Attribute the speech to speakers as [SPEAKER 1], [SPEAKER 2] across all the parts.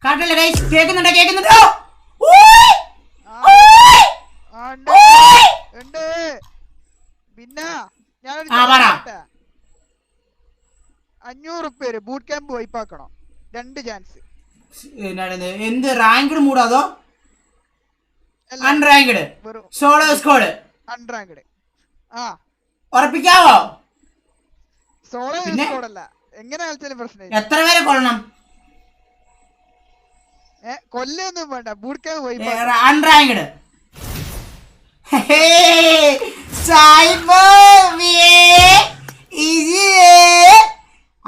[SPEAKER 1] കാട്ടല്ലേ guys? കേൾക്കുന്നുണ്ടോ?
[SPEAKER 2] പിന്നെ ഞാൻ 500 പേര് ബൂട്ട് ക്യാമ്പ് വൈപ്പാക്കണം. 2 ചാൻസ്.
[SPEAKER 1] എന്ത് റാങ്ക്ഡ് മൂഡ് അതോ അൺറാങ്ക്ഡ്? Solo squad
[SPEAKER 2] unranked.
[SPEAKER 1] ഉറപ്പിക്കാവോ?
[SPEAKER 2] സോളോ സ്ക്വാഡ് അല്ല, എങ്ങനെ കളിച്ചാലും പ്രശ്നം.
[SPEAKER 1] എത്ര പേരെ കൊല്ലണം?
[SPEAKER 2] കൊല്ലൊന്നും വേണ്ട, ബൂട്ട് ക്യാമ്പ്
[SPEAKER 1] അൺറാങ്ക്ഡ്.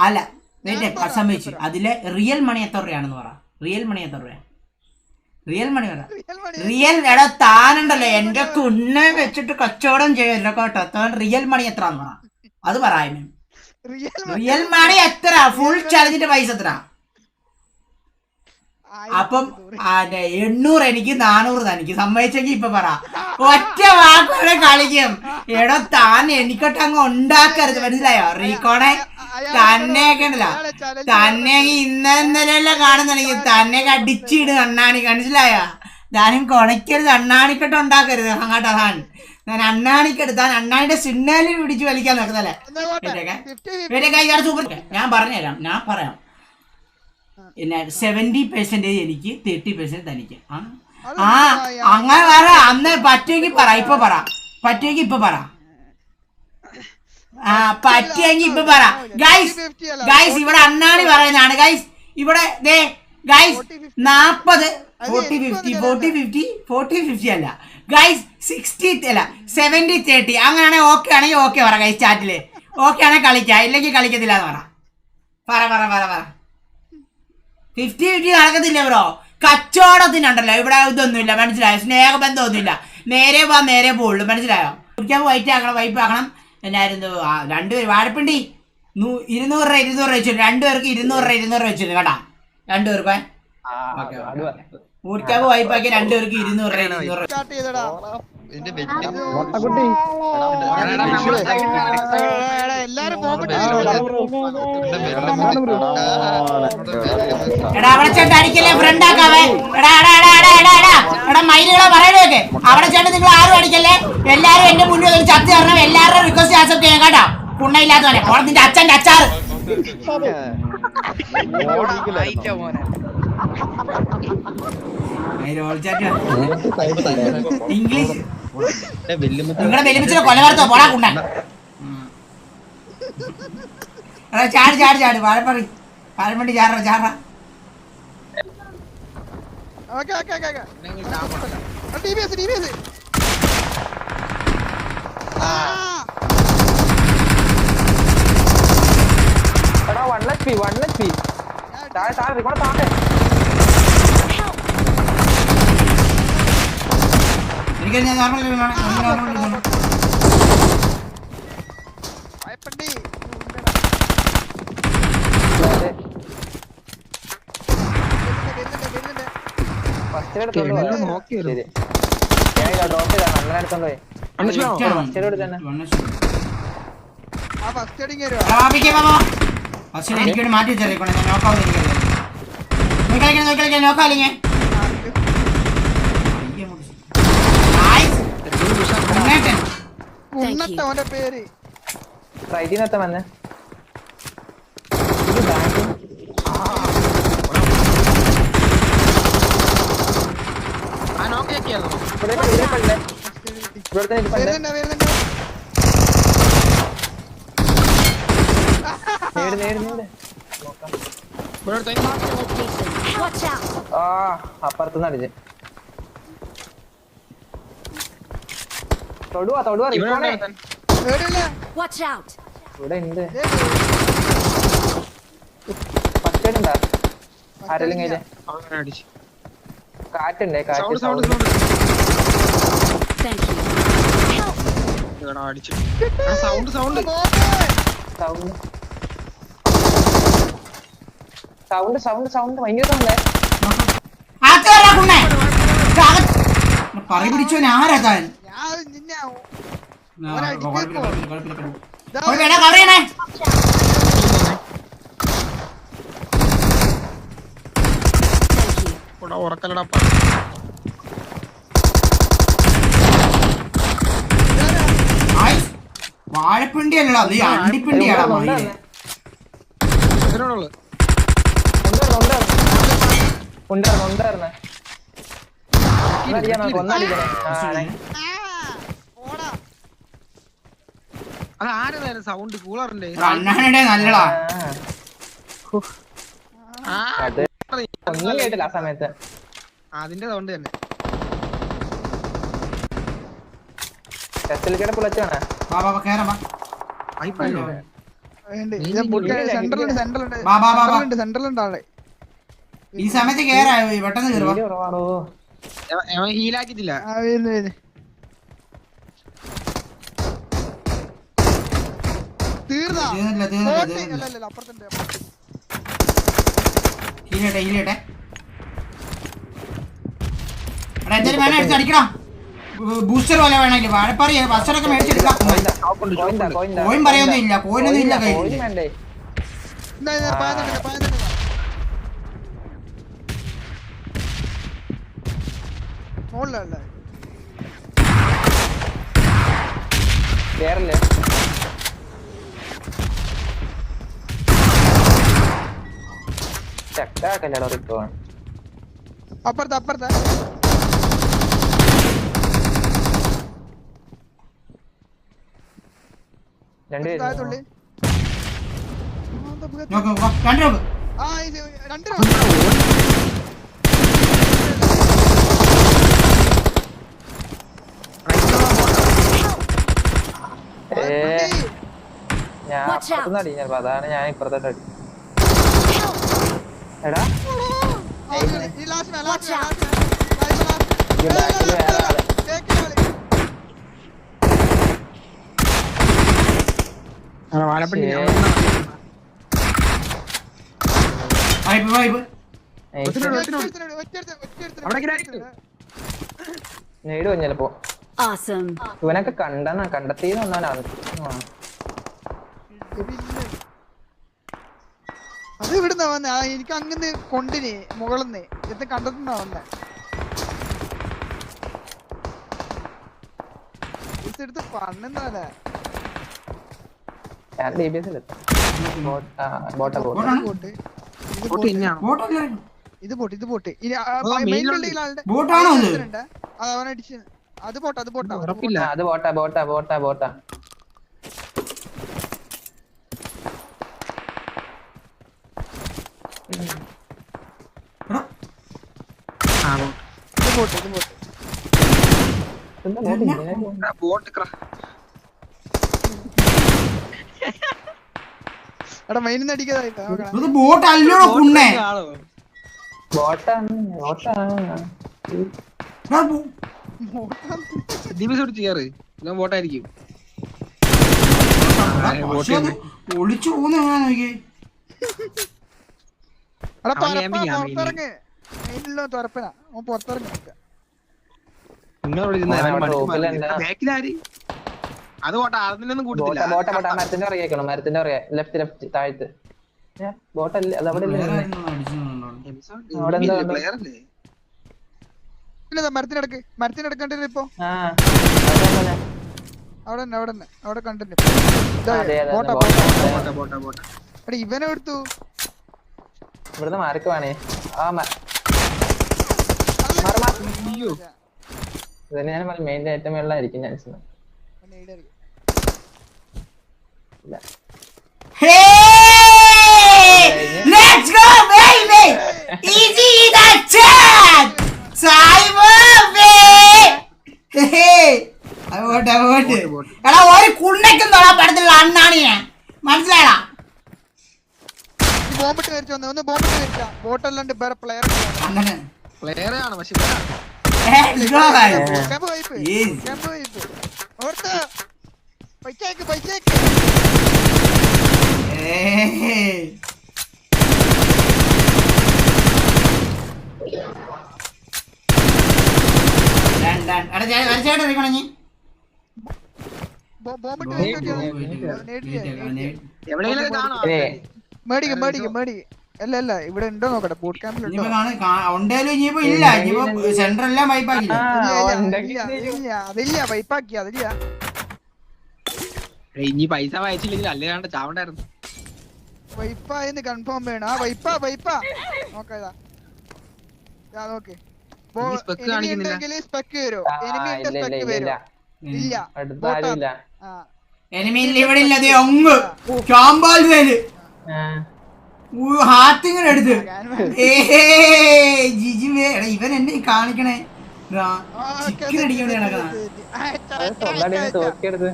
[SPEAKER 1] അല്ല സംഭവിച്ചു. അതിലെ റിയൽ മണി എത്ര രൂപയാണെന്ന് പറ. റിയൽ മണി എത്ര രൂപ? റിയൽ എടാ താനുണ്ടല്ലോ എന്റെ കുണ്ണെ വെച്ചിട്ട് കച്ചവടം ചെയ്യല്ലോ കേട്ടോ. താൻ റിയൽ മണി എത്രന്ന് പറ. അത് പറയാ. റിയൽ മണി എത്ര? ഫുൾ ചലഞ്ചിന്റെ പൈസ എത്ര? അപ്പം 800 എനിക്ക് 400 തനിക്ക്. സമ്മതിച്ചെങ്കിൽ ഇപ്പൊ പറ. ഒറ്റ വാക്കുകളെ കളിക്കും. എടോ താൻ എനിക്കൊട്ട് അങ്ങ് ഉണ്ടാക്കരുത്, മനസ്സിലായോ? റീകോണെ തന്നെയൊക്കെ ഉണ്ടല്ലോ, തന്നെ ഇന്നലെല്ലാം കാണുന്നുണ്ടെങ്കിൽ തന്നെ അടിച്ചിട് അണ്ണാണി, മനസ്സിലായോ? ഞാനും കൊണയ്ക്കരുത്, അണ്ണാണിക്കെട്ട് ഉണ്ടാക്കരുത് അങ്ങോട്ട്. താൻ ഞാൻ അണ്ണാണിക്കെട്ട് താൻ അണ്ണാണിന്റെ സിഗ്നലിൽ പിടിച്ച് വലിക്കാൻ നോക്കുന്നല്ലേ. സൂപ്പർ. ഞാൻ പറയാം. പിന്നെ 70% എനിക്ക്, 30% തനിക്ക്. അങ്ങനെ പറ. അന്ന് പറ്റുമെങ്കിൽ പറ. ഇപ്പൊ പറ. പറ്റുമെങ്കിൽ ഇപ്പൊ പറ. ഗൈസ് ഇവിടെ അണ്ണാണി പറയുന്നതാണ് ഗൈസ്. ഇവിടെ 40 അല്ല ഗൈസ്, 60 അല്ല 70-30. അങ്ങനെയാണെങ്കിൽ ഓക്കെ ആണെങ്കിൽ ഓക്കെ പറ ഗൈസ്. ചാറ്റില് ഓക്കെ ആണെങ്കിൽ കളിക്കാം, ഇല്ലെങ്കിൽ കളിക്കത്തില്ല എന്ന് പറ. 50-50 നടക്കത്തില്ല ബ്രോ. കച്ചവടത്തിനുണ്ടല്ലോ ഇവിടെ ഇതൊന്നുമില്ല, മനസ്സിലായോ? സ്നേഹബന്ധമൊന്നുമില്ല. നേരെ പോവുള്ളൂ, മനസ്സിലായോ? കുടിക്കാൻ വൈറ്റ് ആക്കണം, വൈപ്പ് ആക്കണം. എന്നായിരുന്നു 2 പേര് വാഴപ്പിണ്ടി 200 രൂപ വെച്ചു. 2 പേർക്ക് 200 രൂപ വെച്ചു കേട്ടാ. 2 പേർക്ക് കുടിക്കാൻ വൈപ്പാക്കി 2 പേർക്ക് 200 രൂപ. എടാ അവിടെ ചേട്ടൻ അടിക്കല്ലേ, ഫ്രണ്ട് ആക്കാവേ. എടാ മൈലുകളെ പറയണേക്കെ അവിടെ ചേട്ടൻ നിങ്ങൾ ആരും അടിക്കല്ലേ. എല്ലാരും എന്റെ മുന്നിൽ ഒരു ചത്ത് തരണം. എല്ലാവരുടെയും റിക്വസ്റ്റ് ആക്സെപ്റ്റ് ചെയ്യാൻ കേട്ടോ. പുണ്ണയില്ലാത്തവനെ ഓടെ നിന്റെ അച്ഛന്റെ അച്ചാറ്. ഇംഗ്ലീഷ് നിങ്ങളെ വെല്ലുവിളിച്ചിട്ട് കൊല വരത്തോ പോടാ കുണ്ണ. ചാട് വാഴപ്പറി വാഴപ്പണ്ടി ചാട. എനിക്ക് നോർമൽ എനിക്ക് മാറ്റി വെച്ചേക്കണേ. നോക്കാവില്ലേ?
[SPEAKER 2] പേര്
[SPEAKER 3] അപ്പുറത്തുനിന്ന് അടിച്ച് തൊടുവാ ഇവിടെ ഉണ്ട്. ഫസ്റ്റ് ഉണ്ടാ ആരെങ്കിലും കയ്യില് കാറ്റുണ്ടേ. കാറ്റ് സൗണ്ട് ഭയങ്കര
[SPEAKER 1] പറ പിടിച്ചോ. ആരാ താൻ?
[SPEAKER 4] ഉറക്കലടാ
[SPEAKER 1] വാഴപ്പിണ്ടി അല്ലടാ അത് അണ്ടിപ്പിണ്ടിയാടാ മയില്
[SPEAKER 4] അത് ആരതായാലും സൗണ്ട് കൂളറിന്റെ
[SPEAKER 1] അണ്ണാടെ നല്ലടാ
[SPEAKER 3] ഒന്നും കേട്ടില്ല ആ സമയത്ത്.
[SPEAKER 4] അതിന്റെ സൗണ്ട് തന്നെ
[SPEAKER 3] ടെസ്റ്റിലേക്കിടെ പുളച്ചാണ്.
[SPEAKER 1] കേറാ
[SPEAKER 2] സെന്ററിലുണ്ട് ആളെ.
[SPEAKER 1] ഈ സമയത്ത് കേറാ പെട്ടെന്ന് കേറുവാ.
[SPEAKER 4] ഹീലാക്കിട്ടില്ല.
[SPEAKER 1] ഹീലട്ടെ എന്തായാലും വേണം എടുത്ത് അടിക്കണം. ബൂസ്റ്റർ പോലെ വേണമെങ്കിൽ വാഴപ്പാറി ബസ്റ്ററൊക്കെ മേടിച്ചെടുക്കാം. കോയിൻ പറയൊന്നും ഇല്ല, കോയിനൊന്നും ഇല്ല കയ്യിൽ.
[SPEAKER 3] കേറല്ലേ ചക്കാക്കല്ലോ റിപ്പോ
[SPEAKER 2] അപ്പുറത്തെ
[SPEAKER 3] രണ്ടുപേരും ഞാൻ അപ്പുറത്തുനിന്ന് അടി. ചിലപ്പോ അതാണ് ഞാൻ ഇപ്പുറത്തോട്ട് അടി. എടാ ബാക്കില് വേറെ ആള്. നേടുവോ ചിലപ്പോ. ഇവനൊക്കെ കണ്ടെത്തിന്ന് വന്നാലാണ്.
[SPEAKER 2] അത് ഇവിടുന്ന വന്നേ. എനിക്ക് അങ്ങനെ കൊണ്ടിന് മുകളിന്ന് ഇത് കണ്ടെത്തുന്ന വന്നേ. എടുത്ത് പണ്ണെന്നാലേ ഇത് പോട്ട് അവനടിച്ച് അത് പോട്ടാ
[SPEAKER 3] അത് ബോട്ടാ
[SPEAKER 2] എടാ മൈനിന്ന് അടിക്കാതായിട്ടാ
[SPEAKER 1] ബോട്ട് അല്ലയോ കുണ്ണേ.
[SPEAKER 4] ബോട്ടായിരിക്കും
[SPEAKER 1] ഒളിച്ചു പോകുന്ന
[SPEAKER 2] പുറത്തിറങ്ങ്. മൈനിലോ തുറപ്പനാ ഓൻ പുറത്തിറങ്ങി.
[SPEAKER 4] അത് പോട്ടെ അതിനൊന്നും
[SPEAKER 3] മരത്തിന്റെ അറിയിക്കണം. മരത്തിന്റെ അറിയാം. ലെഫ്റ്റ് താഴത്ത് ബോട്ടല്ലേ അത് അവിടെ
[SPEAKER 2] മരത്തിനടക്കണ്ടില്ല ഇപ്പൊ. അവിടെ കണ്ടില്ല. ഇവനെ എടുത്തു
[SPEAKER 3] ഇവിടുന്ന് മാർക്ക് വേണേ. ഇതിന് ഞാൻ മെയിൻ്റെ ഏറ്റവും വെള്ളമായിരിക്കും ഞാൻ.
[SPEAKER 1] Let's go baby, easy that chat, Cyber അങ്ങോട്ട് എടാ ഒരു കുണ്ണയ്ക്കും തൊടാൻ പറ്റത്തില്ല അണ്ണാണിയെ മനസ്സിലായടാ.
[SPEAKER 2] ബോംബിട്ട് വരച്ചു ഒന്ന് ബോംബിട്ട് വരച്ച ബോട്ടല്ലാണ്ട് വേറെ പ്ലെയർ
[SPEAKER 4] പ്ലെയറാണ്. പക്ഷെ
[SPEAKER 2] പൈസക്ക് അല്ല ഇവിടെ ഉണ്ടോ നോക്കട്ടെ ബൂട്ട് ക്യാമ്പിൽ ഉണ്ടോ
[SPEAKER 1] ഇനിയിപ്പോ ഉണ്ടേലും ഇനിയിപ്പോ ഇല്ല ഇനിയിപ്പോ സെന്റർ എല്ലാം വൈപ്പാക്കില്ല
[SPEAKER 2] അതില്ല വൈപ്പാക്കി അതില്ല
[SPEAKER 4] ഇനി പൈസ വായിച്ചില്ലെങ്കിൽ അല്ലാണ്ട് ചാവണ്ടായിരുന്നു.
[SPEAKER 2] വൈപ്പായെന്ന് കൺഫേം വേണം. ആ വൈപ്പാ നോക്കാ നോക്ക്
[SPEAKER 4] ഈ spec കാണിക്കുന്നില്ല.
[SPEAKER 2] സ്പെക്ക് വരും എനിമി സ്പെക്ക് വരും ഇല്ല
[SPEAKER 3] അടുത്ത ആരുമില്ല.
[SPEAKER 2] ആ
[SPEAKER 1] എനിമി ഇവിടെ ഇല്ല അതെ അങ്ങ് ക്യാമ്പാൽ വേല് ഹാർട്ടിങ്ങനെ എടുത്ത് ഇവൻ എന്നെ കാണിക്കണേ ചിക്കൻ അടിക്കാൻ വേണ്ടി നടക്കണ
[SPEAKER 3] അത് സ്വന്തമായിട്ട് തോക്കിയെടുത്ത്